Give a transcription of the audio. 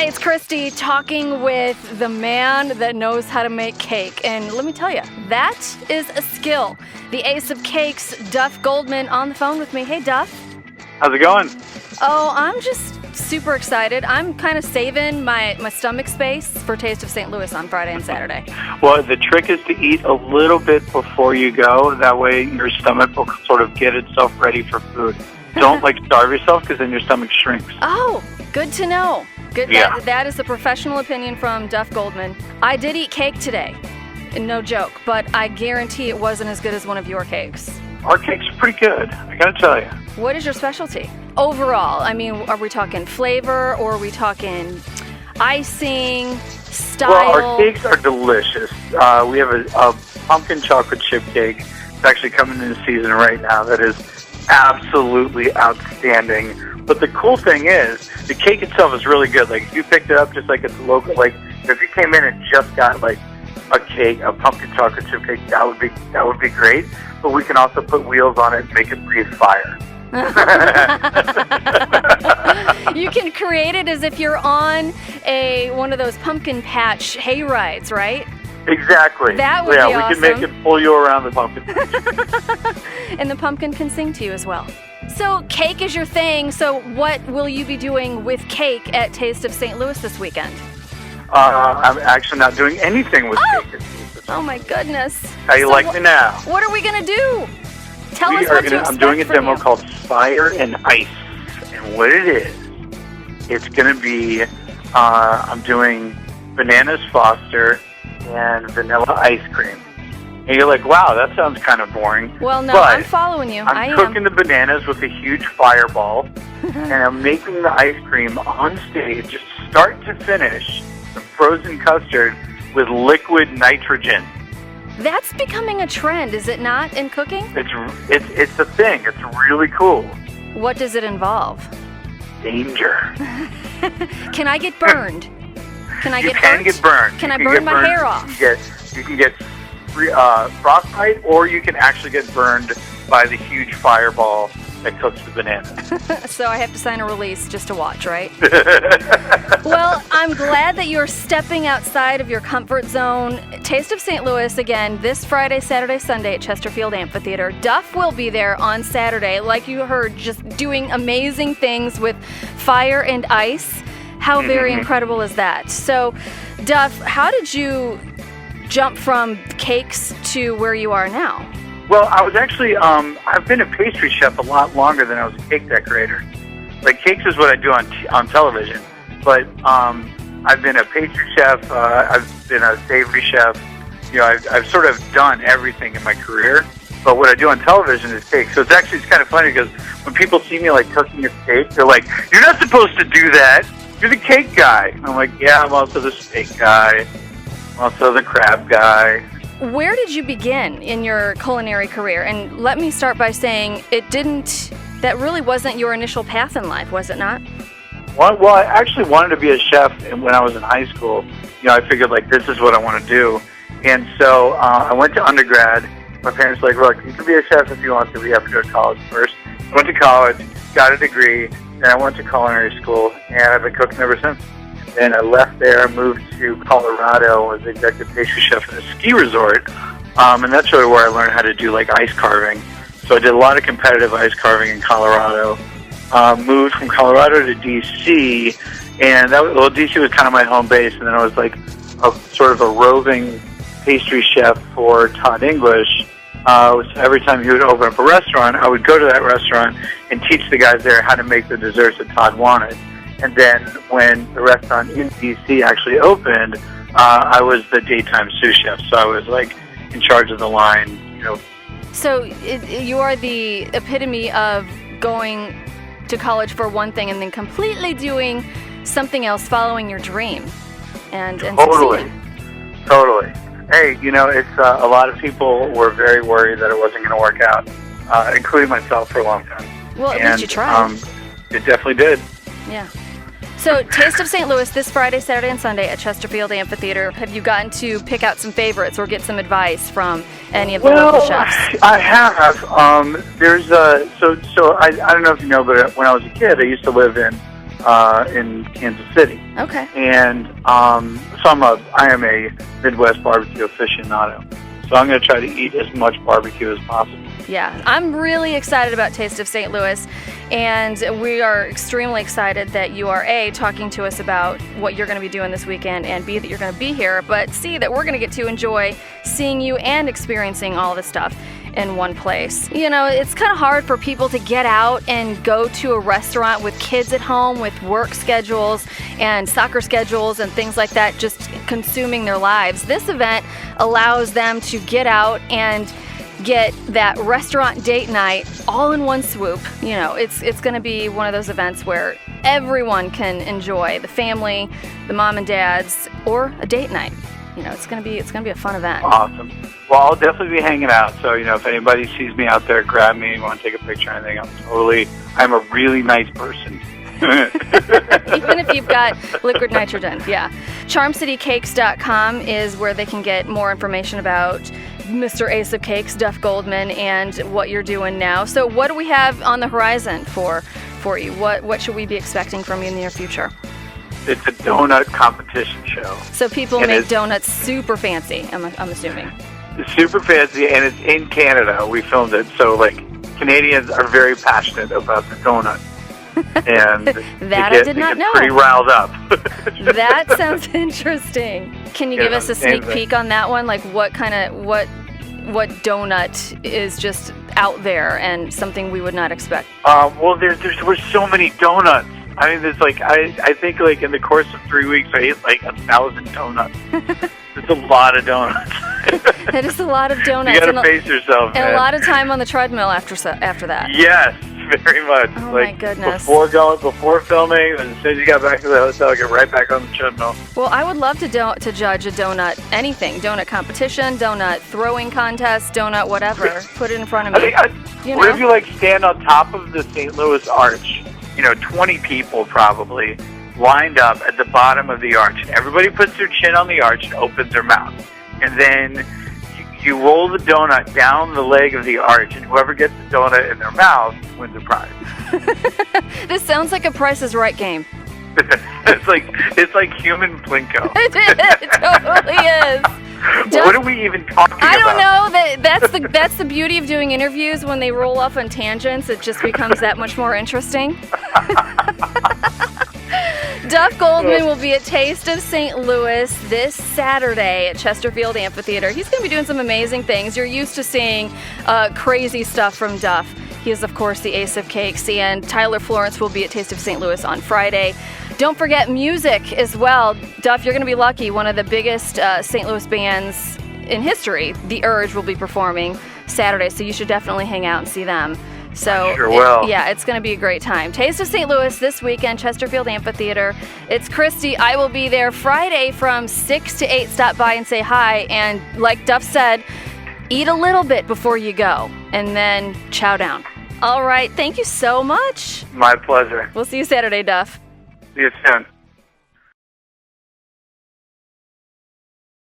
Hi, it's Christy talking with the man that knows how to make cake. And let me tell you, that is a skill. The ace of cakes, Duff Goldman, on the phone with me. Hey, Duff. How's it going? Oh, I'm just super excited. I'm kind of saving my stomach space for Taste of St. Louis on Friday and Saturday. Well, the trick is to eat a little bit before you go. That way your stomach will sort of get itself ready for food. Don't starve yourself because then your stomach shrinks. Oh, good to know. Good. Yeah. That is the professional opinion from Duff Goldman. I did eat cake today. No joke, but I guarantee it wasn't as good as one of your cakes. Our cakes are pretty good, I gotta tell you. What is your specialty? Overall, I mean, are we talking flavor or are we talking icing, style? Well, our cakes are delicious. We have a pumpkin chocolate chip cake. It's actually coming in season right now. That is absolutely outstanding. But the cool thing is, the cake itself is really good. Like, if you picked it up just like at the local, if you came in and just got a cake, a pumpkin chocolate chip cake, that would be great. But we can also put wheels on it and make it breathe fire. You can create it as if you're on one of those pumpkin patch hay rides, right? Exactly. That would be awesome. We can make it pull you around the pumpkin. And the pumpkin can sing to you as well. So cake is your thing. So what will you be doing with cake at Taste of St. Louis this weekend? I'm actually not doing anything with cake. Oh my goodness. How you like me now? What are we going to do? Tell us what to expect. I'm doing a from demo you. called Fire and Ice. And what it is, it's going to be, I'm doing bananas Foster and vanilla ice cream. And you're like, wow, that sounds kind of boring. Well, no, but I'm following you. I'm cooking the bananas with a huge fireball, and I'm making the ice cream on stage, start to finish, the frozen custard with liquid nitrogen. That's becoming a trend, is it not, in cooking? It's a thing. It's really cool. What does it involve? Danger. Can I get burned? Can I get hurt? You can get burned. Can I burn my hair off? You can get frostbite, or you can actually get burned by the huge fireball that cooks the bananas. So I have to sign a release just to watch, right? Well, I'm glad that you're stepping outside of your comfort zone. Taste of St. Louis, again, this Friday, Saturday, Sunday at Chesterfield Amphitheater. Duff will be there on Saturday, like you heard, just doing amazing things with fire and ice. How very incredible is that? So, Duff, how did you jump from cakes to where you are now? Well, I was actually, I've been a pastry chef a lot longer than I was a cake decorator. Cakes is what I do on television. But I've been a pastry chef, I've been a savory chef. I've sort of done everything in my career. But what I do on television is cake. So it's kind of funny because when people see me cooking a steak, they're like, "You're not supposed to do that. You're the cake guy." And I'm like, "Yeah, I'm also the steak guy. I'm also the crab guy." Where did you begin in your culinary career? And let me start by saying that really wasn't your initial path in life, was it not? Well, I actually wanted to be a chef when I was in high school. I figured this is what I want to do. And so I went to undergrad. My parents were like, "Look, you can be a chef if you want to, but you have to go to college first." I went to college, got a degree, then I went to culinary school, and I've been cooking ever since. Then I left there, moved to Colorado, was executive pastry chef at a ski resort, and that's really where I learned how to do ice carving. So I did a lot of competitive ice carving in Colorado. Moved from Colorado to D.C., and D.C. was kind of my home base, and then I was sort of a roving pastry chef for Todd English. So every time he would open up a restaurant, I would go to that restaurant and teach the guys there how to make the desserts that Todd wanted. And then when the restaurant in D.C. actually opened, I was the daytime sous chef. So I was in charge of the line, So you are the epitome of going to college for one thing and then completely doing something else, following your dream and Totally. succeeding. Totally. Hey, it's a lot of people were very worried that it wasn't going to work out, including myself for a long time. Well, at least you tried. It definitely did. Yeah. So, Taste of St. Louis this Friday, Saturday, and Sunday at Chesterfield Amphitheater. Have you gotten to pick out some favorites or get some advice from any of the local chefs? I have. There's so I don't know if you know, but when I was a kid, I used to live in in Kansas City. Okay. And so I am a Midwest barbecue aficionado. So I'm going to try to eat as much barbecue as possible. Yeah, I'm really excited about Taste of St. Louis, and we are extremely excited that you are A, talking to us about what you're going to be doing this weekend, and B, that you're going to be here, but C, that we're going to get to enjoy seeing you and experiencing all this stuff in one place. You know, it's kind of hard for people to get out and go to a restaurant with kids at home, with work schedules and soccer schedules and things like that, just consuming their lives. This event allows them to get out and get that restaurant date night all in one swoop. You know, it's going to be one of those events where everyone can enjoy, the family, the mom and dads, or a date night. You know, it's going to be a fun event. Awesome. Well, I'll definitely be hanging out. So, you know, if anybody sees me out there, grab me, want to take a picture or anything, I'm a really nice person. Even if you've got liquid nitrogen, yeah. CharmCityCakes.com is where they can get more information about Mr. Ace of Cakes, Duff Goldman, and what you're doing now. So what do we have on the horizon for you? What should we be expecting from you in the near future? It's a donut competition show. So people make donuts super fancy, I'm assuming. It's super fancy, and it's in Canada. We filmed it, so, like, Canadians are very passionate about the donut. And I did not know. Pretty riled up. That sounds interesting. Can you give us a sneak peek on that one? Like, what donut is just out there and something we would not expect? Well, there's so many donuts. I mean, there's like I think like in the course of 3 weeks I ate like 1,000 donuts. It's a lot of donuts. It is a lot of donuts. You gotta pace yourself, man. And a lot of time on the treadmill after that. Yes, very much. Oh, like, my goodness. Before filming, and as soon as you got back to the hotel, get right back on the treadmill. Well, I would love to judge a donut, anything, donut competition, donut throwing contest, donut whatever. Put it in front of me. What if you like stand on top of the St. Louis Arch? You know, 20 people probably lined up at the bottom of the arch, and everybody puts their chin on the arch and opens their mouth, and then you roll the donut down the leg of the arch, and whoever gets the donut in their mouth wins a prize. This sounds like a Price is Right game. It's like human Plinko. It totally is. What are we even talking about? I don't know. That's the beauty of doing interviews. When they roll off on tangents, it just becomes that much more interesting. Duff Goldman will be at Taste of St. Louis this Saturday at Chesterfield Amphitheater. He's going to be doing some amazing things. You're used to seeing crazy stuff from Duff. He is, of course, the Ace of Cakes, and Tyler Florence will be at Taste of St. Louis on Friday. Don't forget music as well. Duff, you're going to be lucky. One of the biggest St. Louis bands in history, The Urge, will be performing Saturday, so you should definitely hang out and see them. So, sure will. It's going to be a great time. Taste of St. Louis this weekend, Chesterfield Amphitheater. It's Christy. I will be there Friday from 6 to 8. Stop by and say hi. And like Duff said, eat a little bit before you go, and then chow down. All right. Thank you so much. My pleasure. We'll see you Saturday, Duff. See you soon.